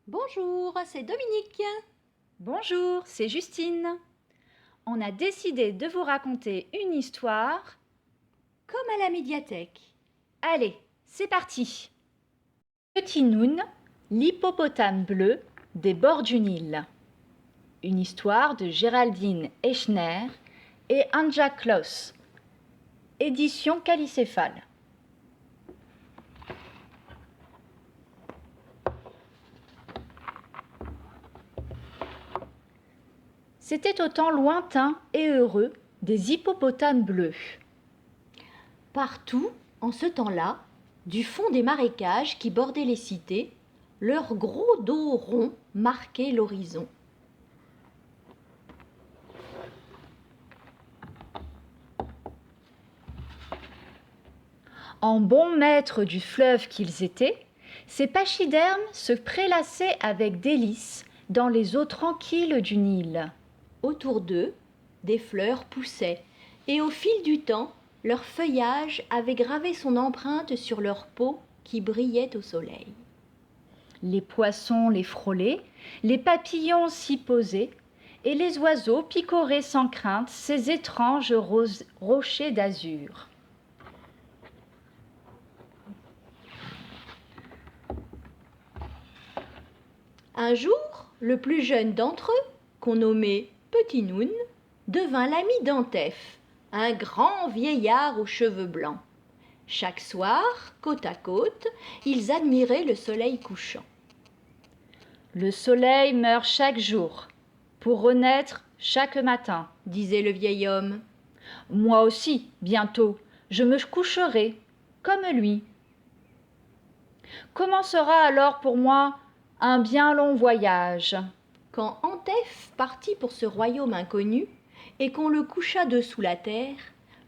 Bonjour, c'est Dominique. Bonjour, c'est Justine. On a décidé de vous raconter une histoire. Comme à la médiathèque. Allez, c'est parti. Petit Noun, l'hippopotame bleu des bords du Nil. Une histoire de Géraldine Echner et Anja Kloss. Édition Calicéphale. C'était au temps lointain et heureux des hippopotames bleus. Partout, en ce temps-là, du fond des marécages qui bordaient les cités, leurs gros dos ronds marquaient l'horizon. En bons maîtres du fleuve qu'ils étaient, ces pachydermes se prélassaient avec délice dans les eaux tranquilles du Nil. Autour d'eux, des fleurs poussaient, et au fil du temps, leur feuillage avait gravé son empreinte sur leur peau qui brillait au soleil. Les poissons les frôlaient, les papillons s'y posaient, et les oiseaux picoraient sans crainte ces étranges rochers d'azur. Un jour, le plus jeune d'entre eux, qu'on nommait Petit Noun, devint l'ami d'Antef, un grand vieillard aux cheveux blancs. Chaque soir, côte à côte, ils admiraient le soleil couchant. Le soleil meurt chaque jour, pour renaître chaque matin, Disait le vieil homme. Moi aussi, bientôt, je me coucherai, comme lui. Commencera alors pour moi un bien long voyage. Quand Antef partit pour ce royaume inconnu, et qu'on le coucha dessous la terre,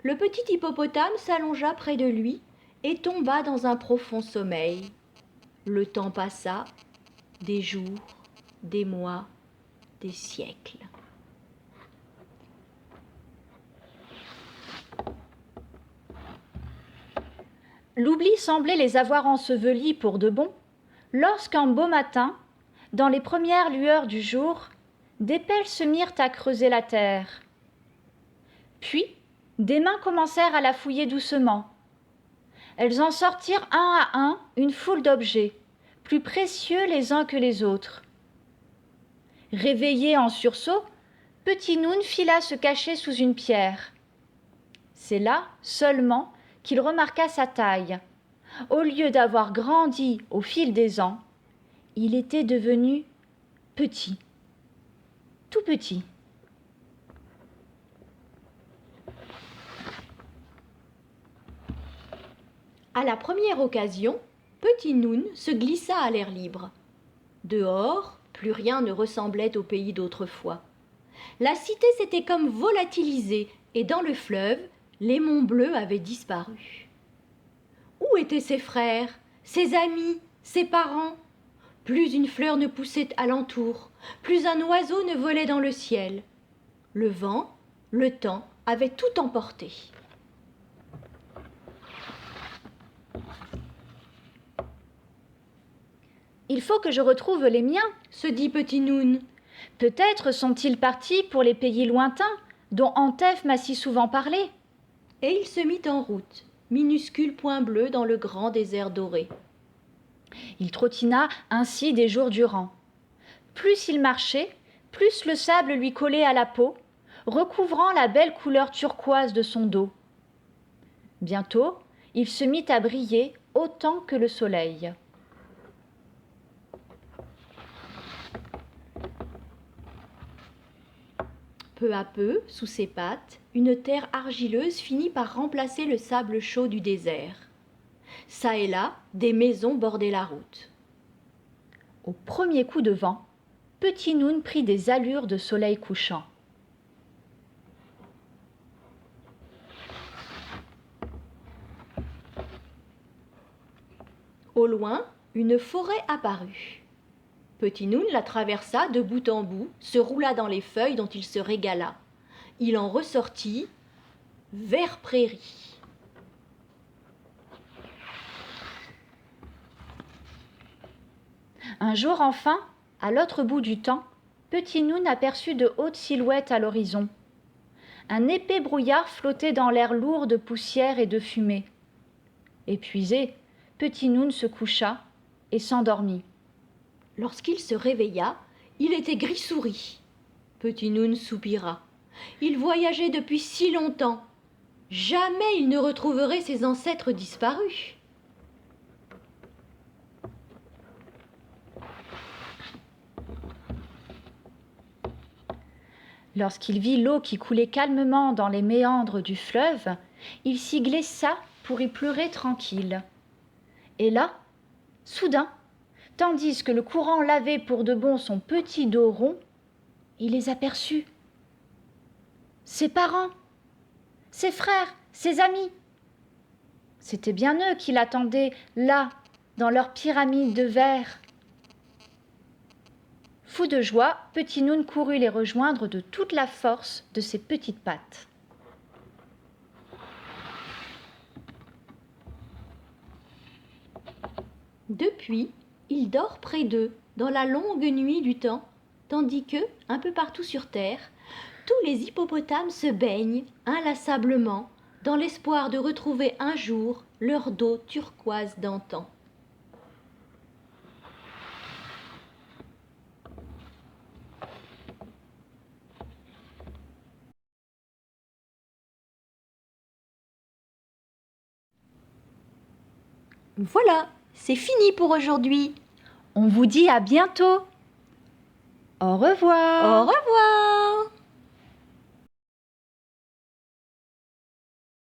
le petit hippopotame s'allongea près de lui et tomba dans un profond sommeil. Le temps passa, des jours, des mois, des siècles. L'oubli semblait les avoir ensevelis pour de bon, lorsqu'un beau matin, dans les premières lueurs du jour, des pelles se mirent à creuser la terre. Puis, des mains commencèrent à la fouiller doucement. Elles en sortirent un à un une foule d'objets, plus précieux les uns que les autres. Réveillé en sursaut, Petit Noun fila se cacher sous une pierre. C'est là seulement qu'il remarqua sa taille. Au lieu d'avoir grandi au fil des ans, il était devenu petit, tout petit. À la première occasion, Petit Noun se glissa à l'air libre. Dehors, plus rien ne ressemblait au pays d'autrefois. La cité s'était comme volatilisée et dans le fleuve, les monts bleus avaient disparu. Où étaient ses frères, ses amis, ses parents? Plus une fleur ne poussait alentour, plus un oiseau ne volait dans le ciel. Le vent, le temps avaient tout emporté. Il faut que je retrouve les miens, Se dit Petit Noun. peut-être sont-ils partis pour les pays lointains dont Antef m'a si souvent parlé. Et il se mit en route, minuscule point bleu dans le grand désert doré. Il trottina ainsi des jours durant. Plus il marchait, plus le sable lui collait à la peau, recouvrant la belle couleur turquoise de son dos. Bientôt, il se mit à briller autant que le soleil. Peu à peu, sous ses pattes, une terre argileuse finit par remplacer le sable chaud du désert. Ça et là, des maisons bordaient la route. Au premier coup de vent, Petit Noun prit des allures de soleil couchant. Au loin, une forêt apparut. Petit Noun la traversa de bout en bout, se roula dans les feuilles dont il se régala. Il en ressortit vert prairie. Un jour enfin, à l'autre bout du temps, Petit Noun aperçut de hautes silhouettes à l'horizon. Un épais brouillard flottait dans l'air lourd de poussière et de fumée. Épuisé, Petit Noun se coucha et s'endormit. Lorsqu'il se réveilla, il était gris-souris. Petit Noun soupira. Il voyageait depuis si longtemps. Jamais il ne retrouverait ses ancêtres disparus. Lorsqu'il vit l'eau qui coulait calmement dans les méandres du fleuve, il s'y glissa pour y pleurer tranquille. Et là, soudain, tandis que le courant lavait pour de bon son petit dos rond, il les aperçut. Ses parents, ses frères, ses amis. C'étaient bien eux qui l'attendaient là, dans leur pyramide de verre. Fou de joie, Petit Noun courut les rejoindre de toute la force de ses petites pattes. Depuis, il dort près d'eux dans la longue nuit du temps, tandis que, un peu partout sur terre, tous les hippopotames se baignent inlassablement dans l'espoir de retrouver un jour leur dos turquoise d'antan. Voilà, c'est fini pour aujourd'hui. On vous dit à bientôt. Au revoir. Au revoir.